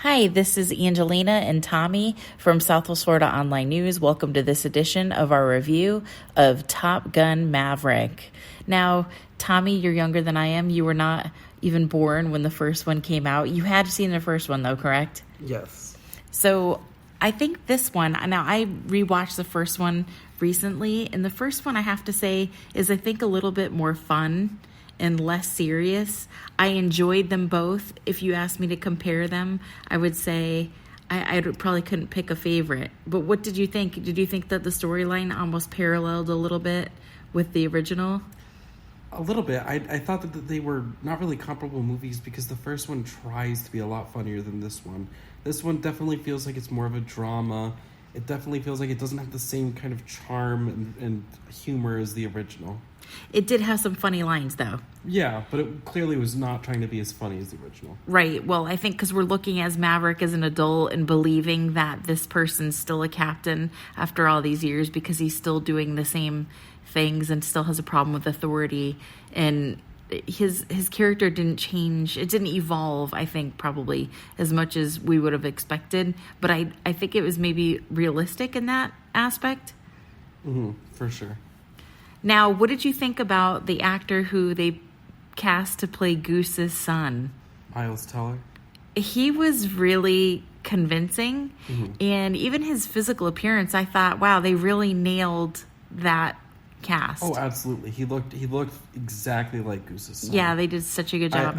Hi, this is Angelina and Tommy from Southwest Florida Online News. Welcome to this edition of our review of Top Gun Maverick. Now, Tommy, you're younger than I am. You were not even born when the first one came out. You had seen the first one, though, correct? Yes. So I think this one, now I rewatched the first one recently, and the first one, I have to say, is I think a little bit more fun and less serious. I enjoyed them both. If you asked me to compare them, I would say I probably couldn't pick a favorite. But what did you think? Did you think that the storyline almost paralleled a little bit with the original? A little bit. I thought that they were not really comparable movies because the first one tries to be a lot funnier than this one. This one definitely feels like it's more of a drama. It definitely feels like it doesn't have the same kind of charm and humor as the original. It did have some funny lines, though. Yeah, but it clearly was not trying to be as funny as the original. Right. Well, I think because we're looking as Maverick as an adult and believing that this person's still a captain after all these years because he's still doing the same things and still has a problem with authority. And his character didn't change. It didn't evolve, I think, probably as much as we would have expected. But I think it was maybe realistic in that aspect. For sure. Now, what did you think about the actor who they cast to play Goose's son? Miles Teller. He was really convincing, and even his physical appearance, I thought, wow, they really nailed that cast. Oh, absolutely. He looked exactly like Goose's son. Yeah, they did such a good job.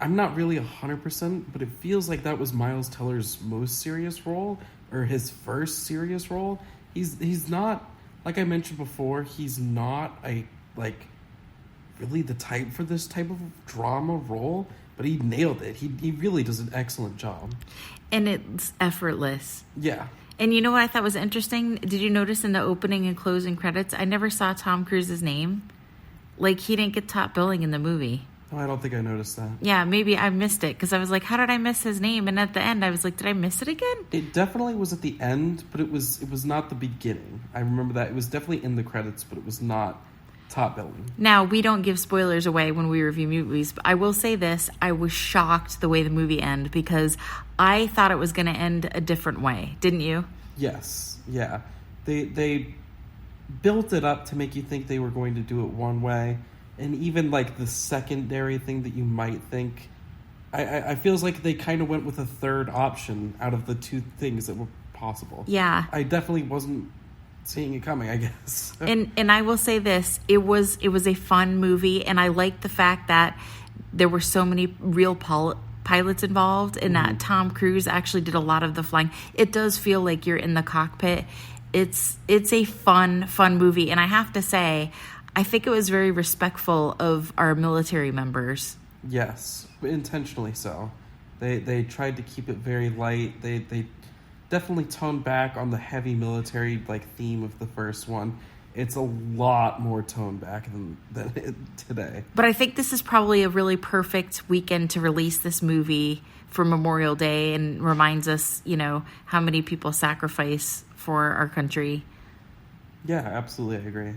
I'm not really 100%, but it feels like that was Miles Teller's most serious role, or his first serious role. He's not, like I mentioned before, he's not really the type for this type of drama role, but he nailed it. He really does an excellent job. And it's effortless. Yeah. And you know what I thought was interesting? Did you notice in the opening and closing credits, I never saw Tom Cruise's name? Like, he didn't get top billing in the movie. Oh, I don't think I noticed that. Yeah, maybe I missed it, because I was like, how did I miss his name? And at the end, I was like, did I miss it again? It definitely was at the end, but it was not the beginning. I remember that. It was definitely in the credits, but it was not top billing. Now, we don't give spoilers away when we review movies, but I will say this. I was shocked the way the movie ended, because I thought it was going to end a different way. Didn't you? Yes. Yeah. They built it up to make you think they were going to do it one way. And even, like, the secondary thing that you might think, I feels like they kind of went with a third option out of the two things that were possible. Yeah. I definitely wasn't seeing it coming, I guess. And I will say this, it was a fun movie, and I liked the fact that there were so many real pilots involved, and that Tom Cruise actually did a lot of the flying. It does feel like you're in the cockpit. It's a fun movie, and I have to say, I think it was very respectful of our military members. Yes, intentionally so. They tried to keep it very light. They definitely toned back on the heavy military theme of the first one. It's a lot more toned back than today. But I think this is probably a really perfect weekend to release this movie for Memorial Day, and reminds us, how many people sacrifice for our country. Yeah, absolutely, I agree.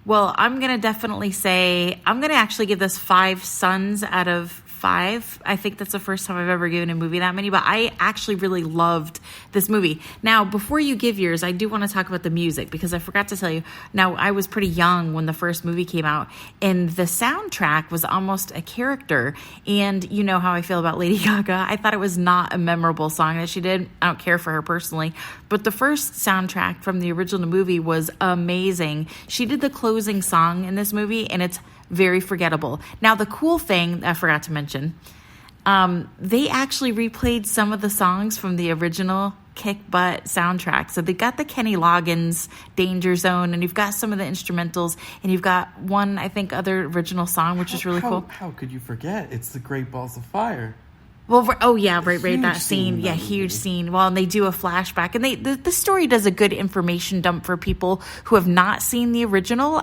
Well, I'm going to definitely say, I'm going to actually give this 5 suns out of 5. I think that's the first time I've ever given a movie that many, but I actually really loved this movie. Now, before you give yours, I do want to talk about the music, because I forgot to tell you. Now, I was pretty young when the first movie came out, and the soundtrack was almost a character. And you know how I feel about Lady Gaga. I thought it was not a memorable song that she did. I don't care for her personally. But the first soundtrack from the original movie was amazing. She did the closing song in this movie, and it's very forgettable. Now, the cool thing I forgot to mention, they actually replayed some of the songs from the original Kick Butt soundtrack. So they got the Kenny Loggins Danger Zone, and you've got some of the instrumentals, and you've got one, I think, other original song, which is really cool. How could you forget? It's the Great Balls of Fire. Well, right, that scene. Yeah, huge scene. Well, and they do a flashback, and the story does a good information dump for people who have not seen the original.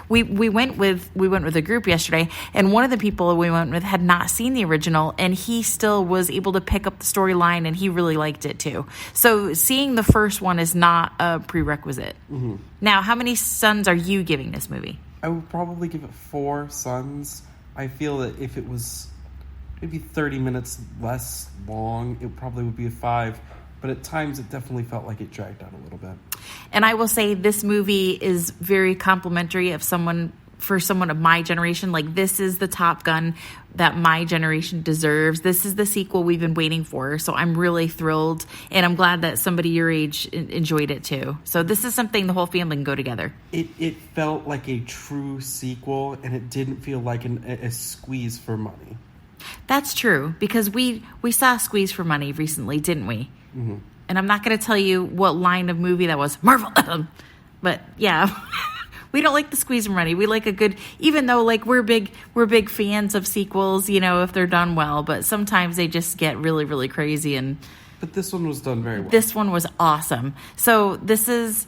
We went with a group yesterday, and one of the people we went with had not seen the original, and he still was able to pick up the storyline, and he really liked it too. So seeing the first one is not a prerequisite. Now, how many suns are you giving this movie? I would probably give it 4 suns. I feel that if it was maybe 30 minutes less long, it probably would be a 5. But at times, it definitely felt like it dragged out a little bit. And I will say this movie is very complimentary of someone of my generation. Like, this is the Top Gun that my generation deserves. This is the sequel we've been waiting for. So I'm really thrilled, and I'm glad that somebody your age enjoyed it too. So this is something the whole family can go together. It felt like a true sequel, and it didn't feel like a squeeze for money. That's true, because we saw Squeeze for Money recently, didn't we? Mm-hmm. And I'm not going to tell you what line of movie that was. Marvel. But yeah, we don't like the Squeeze for Money. We like a good, even though like we're big fans of sequels, you know, if they're done well. But sometimes they just get really, really crazy. But this one was done very well. This one was awesome. So this is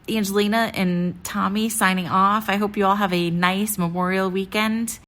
Angelina and Tommy signing off. I hope you all have a nice Memorial weekend.